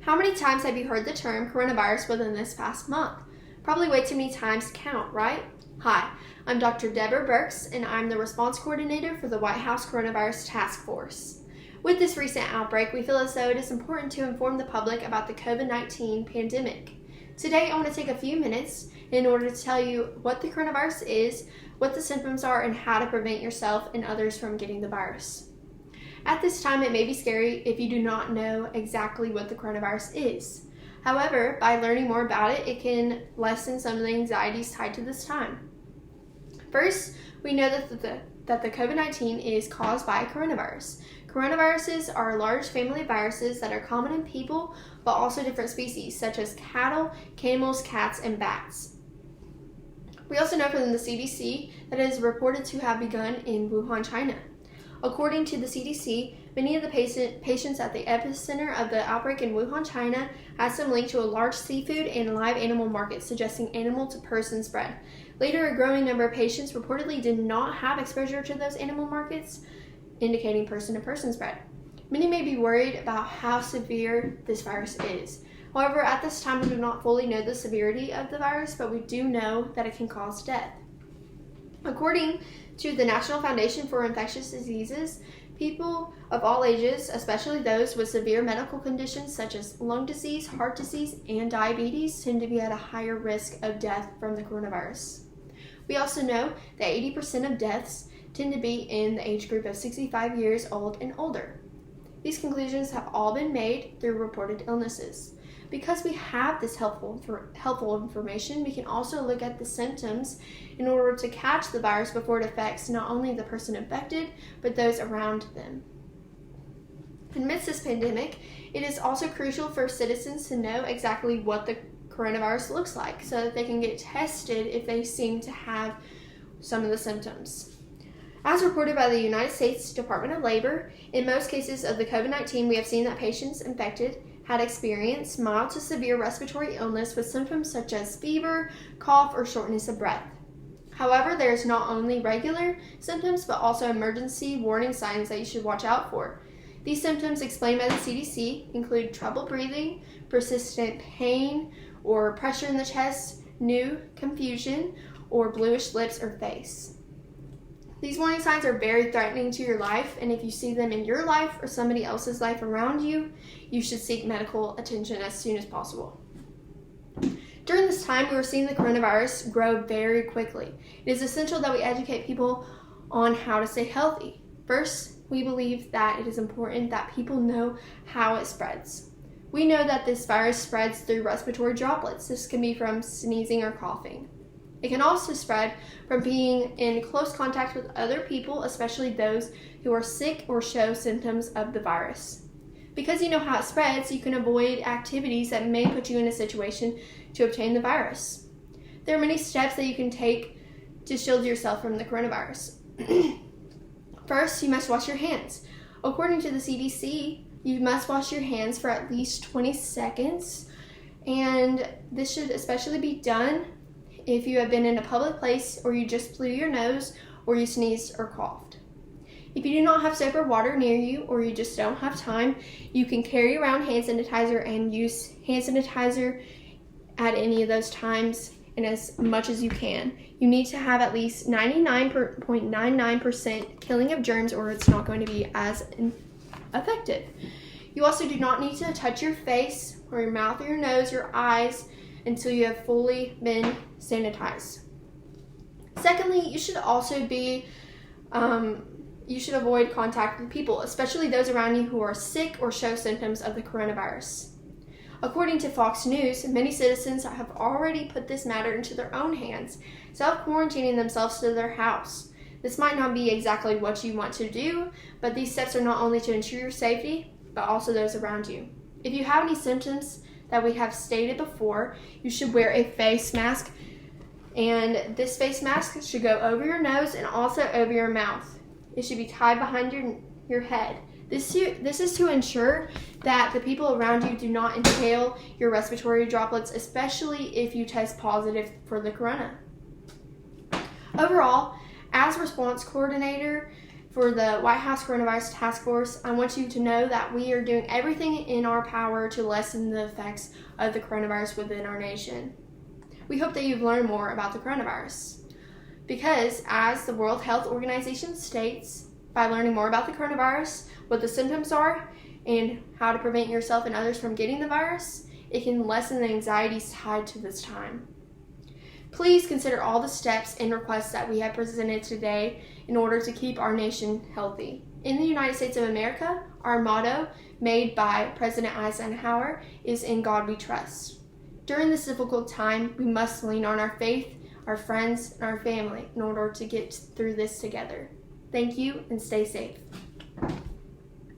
How many times have you heard the term coronavirus within this past month? Probably way too many times to count, right? Hi, I'm Dr. Deborah Burks, and I'm the response coordinator for the White House Coronavirus Task Force. With this recent outbreak, we feel as though it is important to inform the public about the COVID-19 pandemic. Today, I want to take a few minutes in order to tell you what the coronavirus is, what the symptoms are, and how to prevent yourself and others from getting the virus. At this time, it may be scary if you do not know exactly what the coronavirus is. However, by learning more about it, it can lessen some of the anxieties tied to this time. First, we know that the COVID-19 is caused by a coronavirus. Coronaviruses are large family of viruses that are common in people, but also different species, such as cattle, camels, cats, and bats. We also know from the CDC that it is reported to have begun in Wuhan, China. According to the CDC, many of the patients at the epicenter of the outbreak in Wuhan, China, had some link to a large seafood and live animal market, suggesting animal-to-person spread. Later, a growing number of patients reportedly did not have exposure to those animal markets, indicating person-to-person spread. Many may be worried about how severe this virus is. However, at this time, we do not fully know the severity of the virus, but we do know that it can cause death. According to the National Foundation for Infectious Diseases, people of all ages, especially those with severe medical conditions such as lung disease, heart disease, and diabetes, tend to be at a higher risk of death from the coronavirus. We also know that 80% of deaths tend to be in the age group of 65 years old and older. These conclusions have all been made through reported illnesses. Because we have this helpful information, we can also look at the symptoms in order to catch the virus before it affects not only the person infected, but those around them. Amidst this pandemic, it is also crucial for citizens to know exactly what the coronavirus looks like so that they can get tested if they seem to have some of the symptoms. As reported by the United States Department of Labor, in most cases of the COVID-19, we have seen that patients infected had experienced mild to severe respiratory illness with symptoms such as fever, cough, or shortness of breath. However, there is not only regular symptoms, but also emergency warning signs that you should watch out for. These symptoms explained by the CDC include trouble breathing, persistent pain or pressure in the chest, new confusion, or bluish lips or face. These warning signs are very threatening to your life, and if you see them in your life or somebody else's life around you, you should seek medical attention as soon as possible. During this time, we were seeing the coronavirus grow very quickly. It is essential that we educate people on how to stay healthy. First, we believe that it is important that people know how it spreads. We know that this virus spreads through respiratory droplets. This can be from sneezing or coughing. It can also spread from being in close contact with other people, especially those who are sick or show symptoms of the virus. Because you know how it spreads, you can avoid activities that may put you in a situation to obtain the virus. There are many steps that you can take to shield yourself from the coronavirus. First, you must wash your hands. According to the CDC, you must wash your hands for at least 20 seconds, and this should especially be done if you have been in a public place or you just blew your nose or you sneezed or coughed. If you do not have soap or water near you or you just don't have time, you can carry around hand sanitizer and use hand sanitizer at any of those times and as much as you can. You need to have at least 99.99% killing of germs or it's not going to be as effective. You also do not need to touch your face or your mouth or your nose, your eyes, until you have fully been sanitized. Secondly, you should avoid contact with people, especially those around you who are sick or show symptoms of the coronavirus. According to Fox News, many citizens have already put this matter into their own hands, self-quarantining themselves to their house. This might not be exactly what you want to do, but these steps are not only to ensure your safety, but also those around you. If you have any symptoms that we have stated before, you should wear a face mask, and this face mask should go over your nose and also over your mouth. It should be tied behind your head. This is to ensure that the people around you do not inhale your respiratory droplets, especially if you test positive for the corona. Overall, as response coordinator For the White House Coronavirus Task Force, I want you to know that we are doing everything in our power to lessen the effects of the coronavirus within our nation. We hope that you've learned more about the coronavirus. Because, as the World Health Organization states, by learning more about the coronavirus, what the symptoms are, and how to prevent yourself and others from getting the virus, it can lessen the anxieties tied to this time. Please consider all the steps and requests that we have presented today in order to keep our nation healthy. In the United States of America, our motto, made by President Eisenhower, is "In God We Trust." During this difficult time, we must lean on our faith, our friends, and our family in order to get through this together. Thank you, and stay safe.